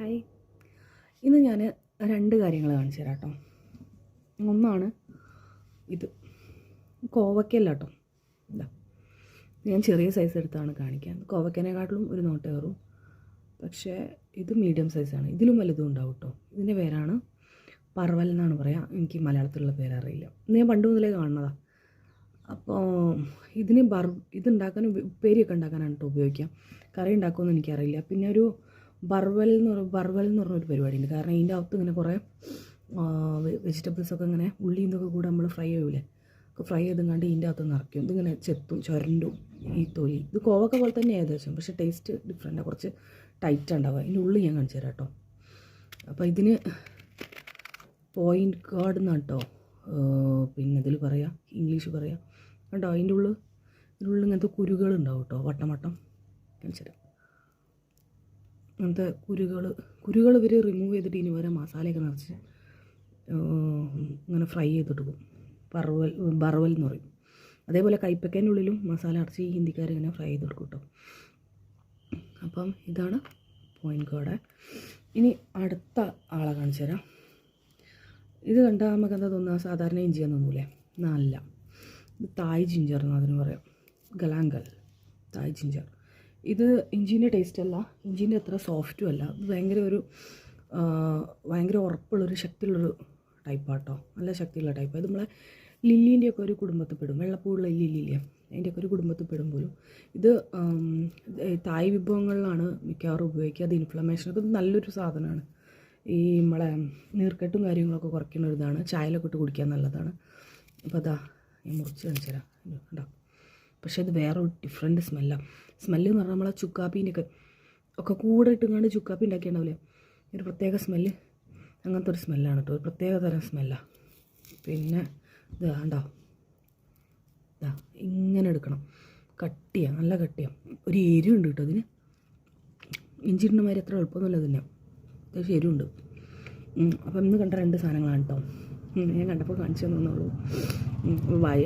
Hi, ഇന്ന് ഞാൻ രണ്ട് കാര്യങ്ങൾ കാണിച്ചു തരാം കേട്ടോ. ഒന്നാണ് ഇത് കോവയ്ക്കല്ല കേട്ടോ. ഇതാ ഞാൻ ചെറിയ സൈസ് എടുത്താണ് കാണിക്കാൻ. കോവയ്ക്കനെക്കാട്ടിലും ഒരു നോട്ട് കയറും, പക്ഷേ ഇത് മീഡിയം സൈസാണ്. ഇതിലും വലുതും ഉണ്ടാവും കേട്ടോ. ഇതിൻ്റെ പേരാണ് പറവൽ എന്നാണ് പറയുക. എനിക്ക് മലയാളത്തിലുള്ള പേരറിയില്ല. ഇത് ഞാൻ പണ്ട് മുതലേ കാണുന്നതാണ്. അപ്പോൾ ഇതിന് ഇതുണ്ടാക്കാൻ ഉപ്പേരിയൊക്കെ ഉണ്ടാക്കാനാണ് കേട്ടോ ഉപയോഗിക്കാം. കറി ഉണ്ടാക്കുമെന്ന് എനിക്കറിയില്ല. പിന്നെ ഒരു ബർവൽ എന്ന് പറഞ്ഞൊരു പരിപാടിയുണ്ട്. കാരണം ഇതിൻ്റെ അകത്ത് ഇങ്ങനെ കുറേ വെജിറ്റബിൾസൊക്കെ ഇങ്ങനെ ഉള്ളി ഇതൊക്കെ കൂടെ നമ്മൾ ഫ്രൈ ചെയ്യൂലേ, ഒക്കെ ഫ്രൈ ചെയ്തുകൊണ്ട് ഇതിൻ്റെ അകത്ത് നിറയ്ക്കും. ഇതിങ്ങനെ ചുരണ്ടും ഈ തൊലി. ഇത് കോവക്ക പോലെ തന്നെ ഏകദേശം, പക്ഷേ ടേസ്റ്റ് ഡിഫറെൻറ്റാണ്. കുറച്ച് ടൈറ്റ് ഉണ്ടാവുക. ഇതിൻ്റെ ഉള്ളിൽ ഞാൻ കാണിച്ചു തരാം കേട്ടോ. അപ്പോൾ ഇതിന് പോയിൻറ്റ് ഗാർഡ് എന്നാണ് കേട്ടോ പിന്നെ ഇതിൽ പറയാം, ഇംഗ്ലീഷ് പറയാം കേട്ടോ. ഇതിൻ്റെ ഉള്ളിൽ ഇങ്ങനത്തെ കുരുകളുണ്ടാവും കേട്ടോ, വട്ടം കാണിച്ചു തരാം. അങ്ങനത്തെ കുരുകൾ ഇവർ റിമൂവ് ചെയ്തിട്ട് ഇനി വരെ മസാലയൊക്കെ നിറച്ച് ഇങ്ങനെ ഫ്രൈ ചെയ്തിട്ട് ബർവൽ എന്ന് പറയും. അതേപോലെ കൈപ്പക്കേൻ്റെ ഉള്ളിലും മസാല അടച്ച് ഈ ഹിന്ദിക്കാരിങ്ങനെ ഫ്രൈ ചെയ്തെടുക്കും കേട്ടോ. അപ്പം ഇതാണ് പോയിൻറ്റ് ഗാർഡ്. ഇനി അടുത്ത ആളെ കാണിച്ചു തരാം. ഇത് കണ്ടാൽ നമുക്ക് എന്താ തോന്നുക, സാധാരണ ഇഞ്ചിയാന്ന് തോന്നൂലേ? നല്ല ഇത് തായ് ജിഞ്ചർ എന്ന് അതിന് പറയാം. ഗലാങ്കൽ തായ് ജിഞ്ചർ. ഇത് ഇഞ്ചിൻ്റെ ടേസ്റ്റ് അല്ല, ഇഞ്ചിൻ്റെ അത്ര സോഫ്റ്റും അല്ല. ഇത് ഭയങ്കര ഉറപ്പുള്ളൊരു ശക്തിയുള്ളൊരു ടൈപ്പാണ് കേട്ടോ. നല്ല ശക്തിയുള്ള ടൈപ്പാണ്. ഇത് നമ്മളെ ലില്ലിൻ്റെയൊക്കെ ഒരു കുടുംബത്തിൽ പെടും. വെള്ളപ്പൂവുള്ള ലില്ലിയില്ലേ, അതിൻ്റെയൊക്കെ ഒരു കുടുംബത്തിൽ പെടും പോലും. ഇത് തായ് വിഭവങ്ങളിലാണ് മിക്കവാറും ഉപയോഗിക്കുക. അത് ഇൻഫ്ലമേഷനൊക്കെ നല്ലൊരു സാധനമാണ്. ഈ നമ്മളെ നീർക്കെട്ടും കാര്യങ്ങളൊക്കെ കുറയ്ക്കുന്ന ഒരു ഇതാണ്. ചായയിലൊക്കെ ഇട്ട് കുടിക്കാൻ നല്ലതാണ്. അപ്പോൾ അതാ ഞാൻ മുറിച്ച് കാണിച്ചു തരാം കേട്ടോ. പക്ഷേ ഇത് വേറൊരു ഡിഫറെൻറ്റ് സ്മെല്ലാണ്. സ്മെല്ല് എന്ന് പറഞ്ഞാൽ നമ്മളെ ചുക്കാപ്പീൻ്റെ ഒക്കെ കൂടെ ഇട്ടുകൊണ്ട് ചുക്കാപ്പി ഉണ്ടാക്കിയിട്ടുണ്ടാവില്ലേ, ഒരു പ്രത്യേക സ്മെല്ല്. അങ്ങനത്തെ ഒരു സ്മെല്ലാണ് കേട്ടോ, ഒരു പ്രത്യേക തരം സ്മെല്ലാണ്. പിന്നെ ഇത് കണ്ടോ, ഇതാ ഇങ്ങനെ എടുക്കണം. കട്ടിയാണ്, നല്ല കട്ടിയാണ്. ഒരു എരിവുണ്ട് കേട്ടോ ഇതിന്. ഇഞ്ചി ഇടുന്ന മാതിരി അത്ര എളുപ്പമൊന്നുമില്ല ഇതിന്, അത്യാവശ്യം എരിവുണ്ട്. അപ്പം ഇന്ന് കണ്ട രണ്ട് സാധനങ്ങളാണ് കേട്ടോ. ഞാൻ കണ്ടപ്പോൾ കാണിച്ചു തന്നുള്ളൂ. വായ